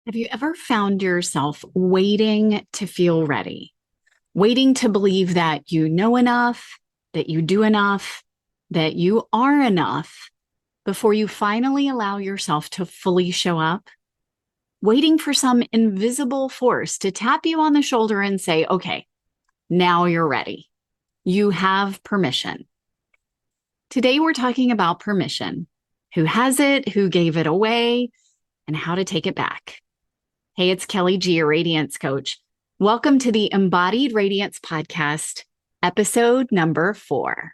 Have you ever found yourself waiting to feel ready, waiting to believe that you know enough, that you do enough, that you are enough before you finally allow yourself to fully show up? Waiting for some invisible force to tap you on the shoulder and say, okay, now you're ready. You have permission. Today, we're talking about permission, who has it, who gave it away, and how to take it back. Hey, it's Kelly G, your Radiance coach. Welcome to the Embodied Radiance podcast, episode number 4.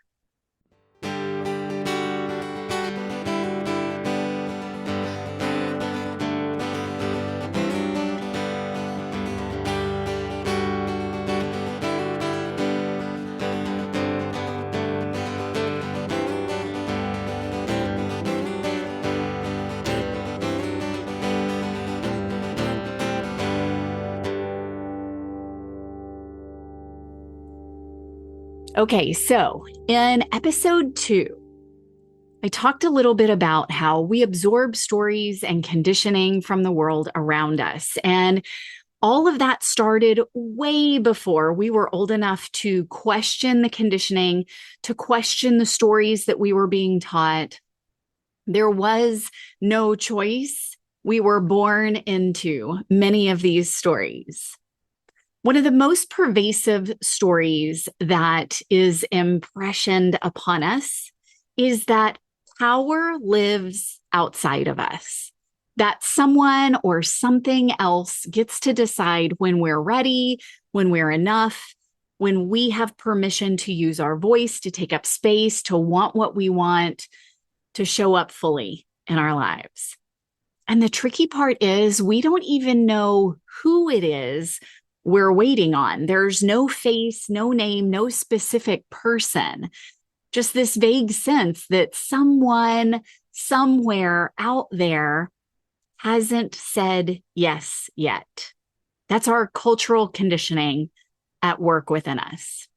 Okay, so in episode 2, I talked a little bit about how we absorb stories and conditioning from the world around us. And all of that started way before we were old enough to question the conditioning, to question the stories that we were being taught. There was no choice. We were born into many of these stories. One of the most pervasive stories that is impressioned upon us is that power lives outside of us, that someone or something else gets to decide when we're ready, when we're enough, when we have permission to use our voice, to take up space, to want what we want, to show up fully in our lives. And the tricky part is we don't even know who it is we're waiting on. There's no face, no name, no specific person, just this vague sense that someone somewhere out there hasn't said yes yet. That's our cultural conditioning at work within us.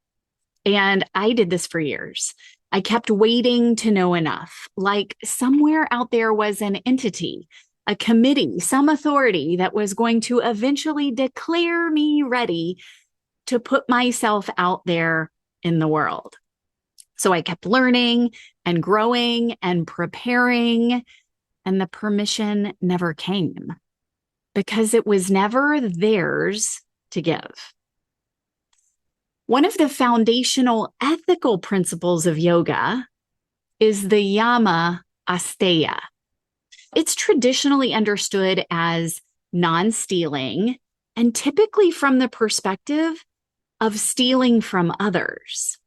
And I did this for years. I kept waiting to know enough, like somewhere out there was an entity, a committee, some authority that was going to eventually declare me ready to put myself out there in the world. So I kept learning and growing and preparing, and the permission never came because it was never theirs to give. One of the foundational ethical principles of yoga is the yama asteya. It's traditionally understood as non-stealing and typically from the perspective of stealing from others.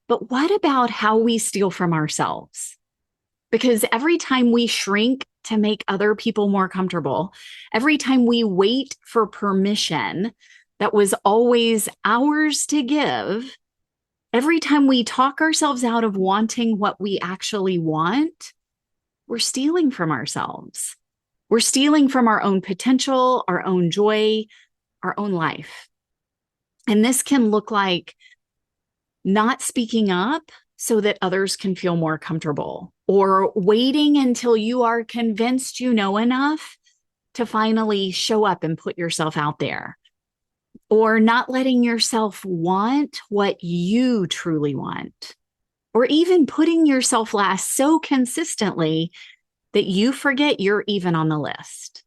But what about how we steal from ourselves? Because every time we shrink to make other people more comfortable, every time we wait for permission that was always ours to give, every time we talk ourselves out of wanting what we actually want, we're stealing from ourselves. We're stealing from our own potential, our own joy, our own life. And this can look like not speaking up so that others can feel more comfortable, or waiting until you are convinced you know enough to finally show up and put yourself out there, or not letting yourself want what you truly want, or even putting yourself last so consistently that you forget you're even on the list.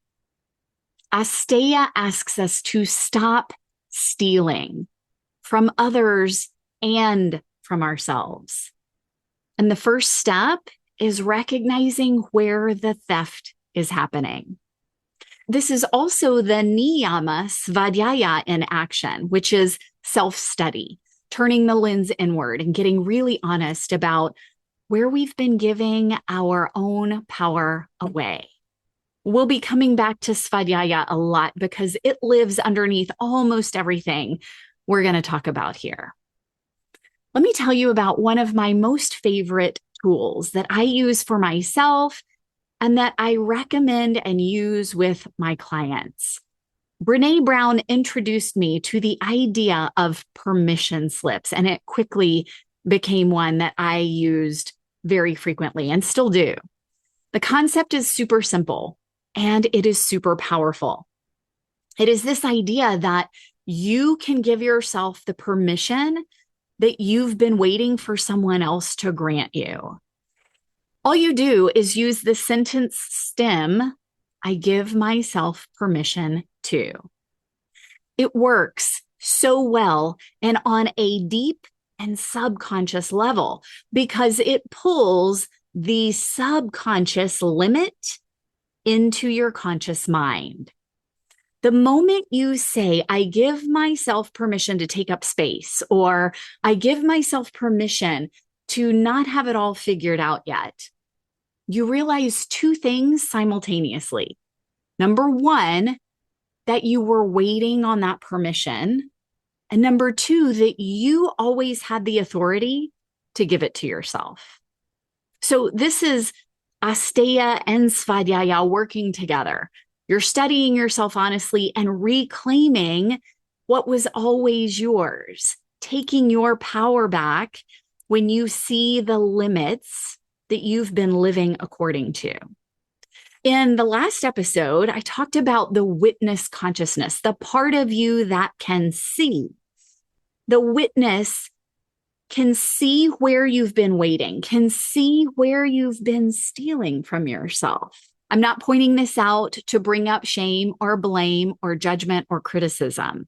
Asteya asks us to stop stealing from others and from ourselves. And the first step is recognizing where the theft is happening. This is also the niyama svadhyaya in action, which is self-study, turning the lens inward and getting really honest about where we've been giving our own power away. We'll be coming back to svadhyaya a lot because it lives underneath almost everything we're going to talk about here. Let me tell you about one of my most favorite tools that I use for myself and that I recommend and use with my clients. Brené Brown introduced me to the idea of permission slips, and it quickly became one that I used very frequently and still do. The concept is super simple. And it is super powerful. It is this idea that you can give yourself the permission that you've been waiting for someone else to grant you. All you do is use the sentence stem, I give myself permission to. It works so well and on a deep and subconscious level because it pulls the subconscious limit into your conscious mind. The moment you say, I give myself permission to take up space, or I give myself permission to not have it all figured out yet, you realize two things simultaneously. Number one, that you were waiting on that permission. And number two, that you always had the authority to give it to yourself. So this is asteya and svadhyaya working together. You're studying yourself honestly and reclaiming what was always yours, taking your power back when you see the limits that you've been living according to. In the last episode, I talked about the witness consciousness, the part of you that can see. The witness can see where you've been waiting, can see where you've been stealing from yourself. I'm not pointing this out to bring up shame or blame or judgment or criticism.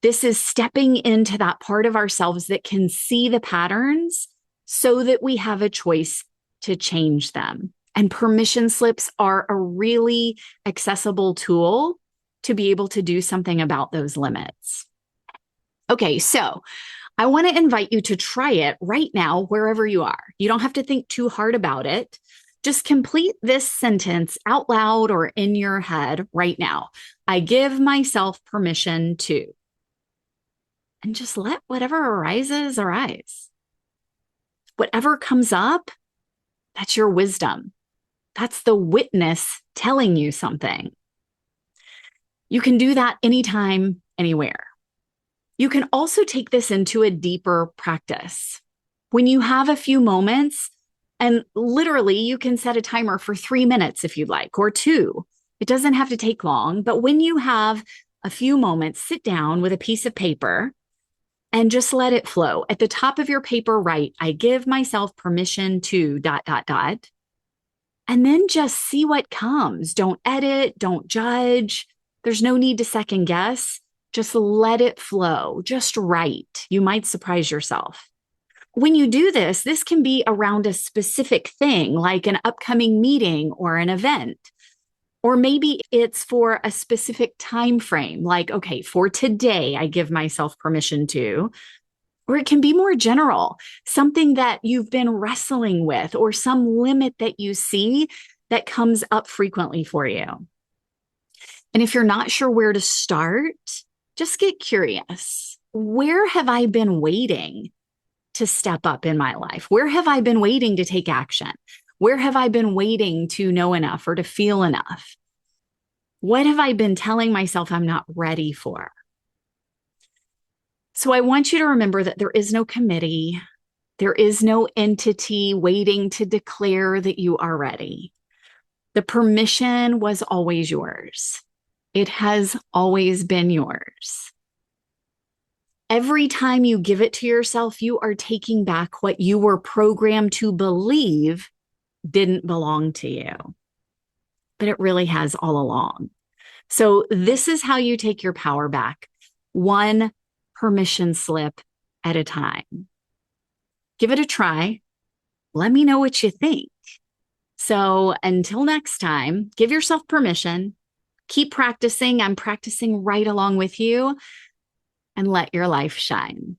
This is stepping into that part of ourselves that can see the patterns so that we have a choice to change them. And permission slips are a really accessible tool to be able to do something about those limits. Okay, so I want to invite you to try it right now, wherever you are. You don't have to think too hard about it. Just complete this sentence out loud or in your head right now. I give myself permission to. And just let whatever arises, arise. Whatever comes up, that's your wisdom. That's the witness telling you something. You can do that anytime, anywhere. You can also take this into a deeper practice. When you have a few moments, and literally you can set a timer for 3 minutes if you'd like, or 2. It doesn't have to take long, but when you have a few moments, sit down with a piece of paper and just let it flow. At the top of your paper, write, I give myself permission to ... And then just see what comes. Don't edit, don't judge. There's no need to second guess. Just let it flow. Just write. You might surprise yourself. When you do this, this can be around a specific thing, like an upcoming meeting or an event. Or maybe it's for a specific time frame, like, okay, for today, I give myself permission to. Or it can be more general, something that you've been wrestling with or some limit that you see that comes up frequently for you. And if you're not sure where to start, just get curious. Where have I been waiting to step up in my life? Where have I been waiting to take action? Where have I been waiting to know enough or to feel enough? What have I been telling myself I'm not ready for? So I want you to remember that there is no committee. There is no entity waiting to declare that you are ready. The permission was always yours. It has always been yours. Every time you give it to yourself, you are taking back what you were programmed to believe didn't belong to you. But it really has all along. So this is how you take your power back. One permission slip at a time. Give it a try. Let me know what you think. So until next time, give yourself permission. Keep practicing. I'm practicing right along with you, and let your life shine.